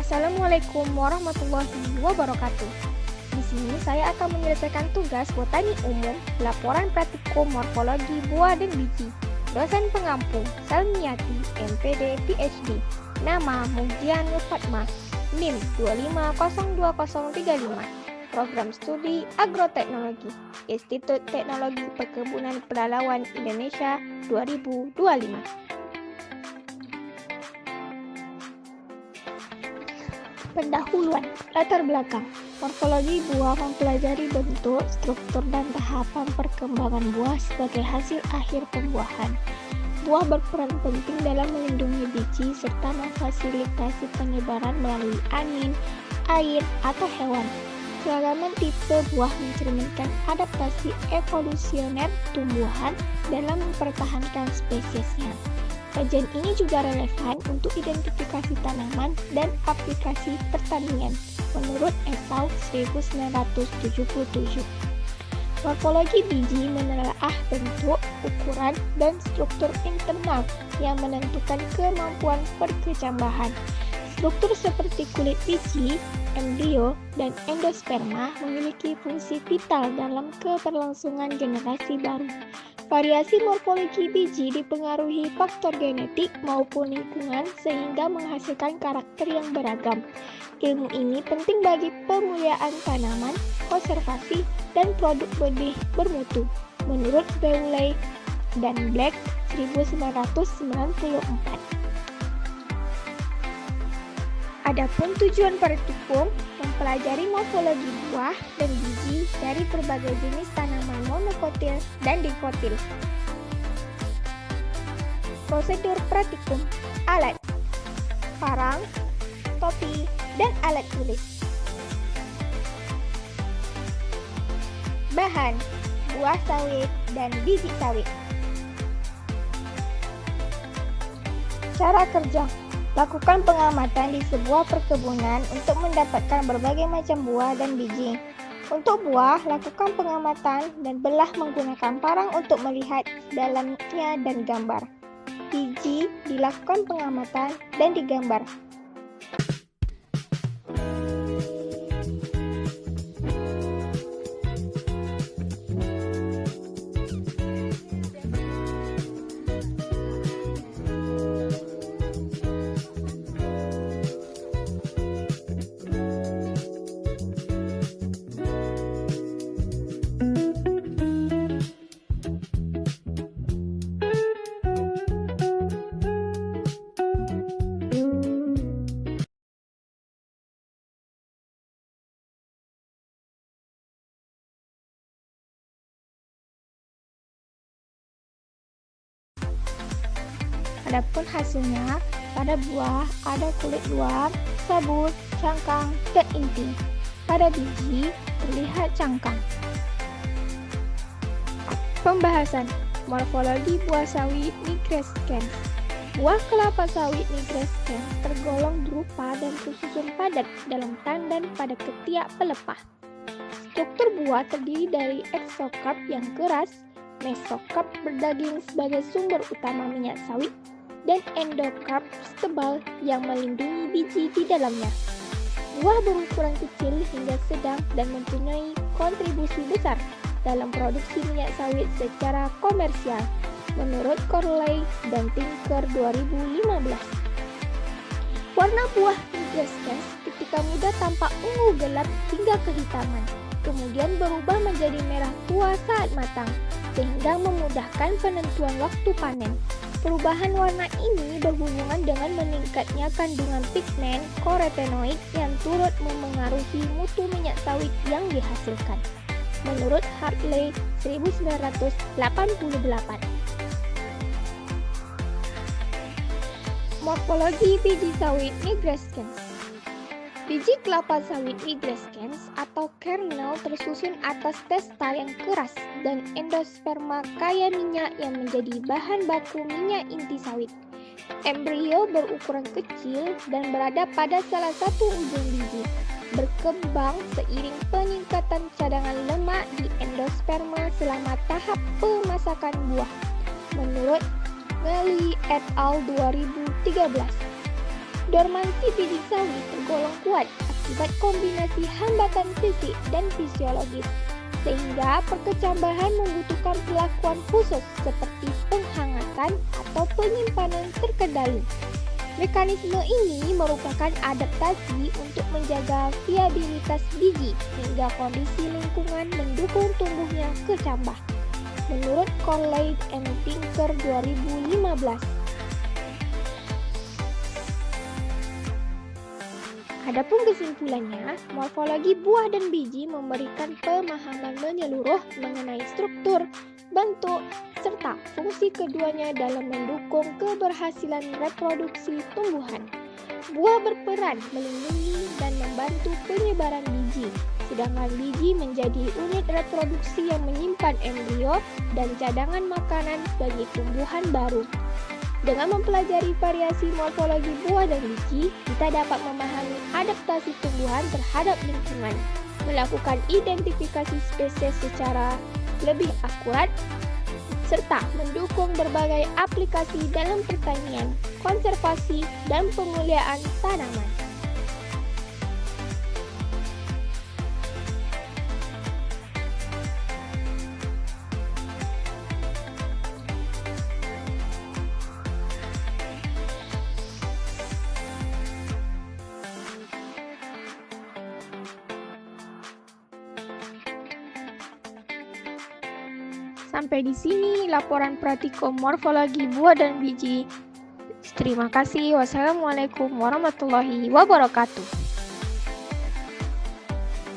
Assalamualaikum warahmatullahi wabarakatuh. Di sini saya akan menyelesaikan tugas botani umum, laporan praktikum morfologi buah dan biji. Dosen pengampu Salmiati, MPD, PhD. Nama Mujian Nur Fatma, NIM 2502035. Program Studi Agroteknologi, Institut Teknologi Perkebunan Pelalawan Indonesia 2025. Pendahuluan, latar belakang. Morfologi buah mempelajari bentuk, struktur, dan tahapan perkembangan buah sebagai hasil akhir pembuahan. Buah berperan penting dalam melindungi biji serta memfasilitasi penyebaran melalui angin, air, atau hewan. Keragaman tipe buah mencerminkan adaptasi evolusioner tumbuhan dalam mempertahankan spesiesnya. Kajian ini juga relevan untuk identifikasi tanaman dan aplikasi pertanian, menurut Esau 1977. Morfologi biji menelaah bentuk, ukuran, dan struktur internal yang menentukan kemampuan perkecambahan. Struktur seperti kulit biji, embrio, dan endosperma memiliki fungsi vital dalam keberlangsungan generasi baru. Variasi morfologi biji dipengaruhi faktor genetik maupun lingkungan sehingga menghasilkan karakter yang beragam. Ilmu ini penting bagi pemuliaan tanaman, konservasi, dan produk benih bermutu, menurut Bewley dan Black 1994. Adapun tujuan praktikum mempelajari morfologi buah dan biji dari berbagai jenis tanaman monokotil dan dikotil. Prosedur praktikum: alat, parang, topi, dan alat tulis. Bahan: buah sawit dan biji sawit. Cara kerja: lakukan pengamatan di sebuah perkebunan untuk mendapatkan berbagai macam buah dan biji. Untuk buah, lakukan pengamatan dan belah menggunakan parang untuk melihat dalamnya dan gambar. Biji, dilakukan pengamatan dan digambar. Adapun hasilnya, pada buah ada kulit luar, sabut, cangkang, dan inti. Pada biji terlihat cangkang. Pembahasan morfologi buah sawit nigrescens. Buah kelapa sawit nigrescens tergolong drupa dan tersusun padat dalam tandan pada ketiak pelepah. Struktur buah terdiri dari eksokarp yang keras, mesokarp berdaging sebagai sumber utama minyak sawit, dan endokarp tebal yang melindungi biji di dalamnya. Buah berukuran kecil hingga sedang dan mempunyai kontribusi besar dalam produksi minyak sawit secara komersial, menurut Corley dan Tinker 2015. Warna buah nigrescens ketika muda tampak ungu gelap hingga kehitaman, kemudian berubah menjadi merah tua saat matang, sehingga memudahkan penentuan waktu panen. Perubahan warna ini berhubungan dengan meningkatnya kandungan pigmen karotenoid yang turut memengaruhi mutu minyak sawit yang dihasilkan, menurut Hartley 1988. Morfologi biji sawit nigrescens. Biji kelapa sawit nigrescens atau kernel tersusun atas testa yang keras dan endosperma kaya minyak yang menjadi bahan baku minyak inti sawit. Embrio berukuran kecil dan berada pada salah satu ujung biji, berkembang seiring peningkatan cadangan lemak di endosperma selama tahap pemasakan buah, menurut Melly et al. 2013. Dormansi biji sawi tergolong kuat akibat kombinasi hambatan fisik dan fisiologis, sehingga perkecambahan membutuhkan perlakuan khusus seperti penghangatan atau penyimpanan terkendali. Mekanisme ini merupakan adaptasi untuk menjaga viabilitas biji hingga kondisi lingkungan mendukung tumbuhnya kecambah. Menurut Corley and Pinker 2015. Adapun kesimpulannya, morfologi buah dan biji memberikan pemahaman menyeluruh mengenai struktur, bentuk, serta fungsi keduanya dalam mendukung keberhasilan reproduksi tumbuhan. Buah berperan melindungi dan membantu penyebaran biji, sedangkan biji menjadi unit reproduksi yang menyimpan embrio dan cadangan makanan bagi tumbuhan baru. Dengan mempelajari variasi morfologi buah dan biji, kita dapat memahami adaptasi tumbuhan terhadap lingkungan, melakukan identifikasi spesies secara lebih akurat, serta mendukung berbagai aplikasi dalam pertanian, konservasi, dan pemuliaan tanaman. Sampai di sini laporan praktikum morfologi buah dan biji. Terima kasih. Wassalamualaikum warahmatullahi wabarakatuh.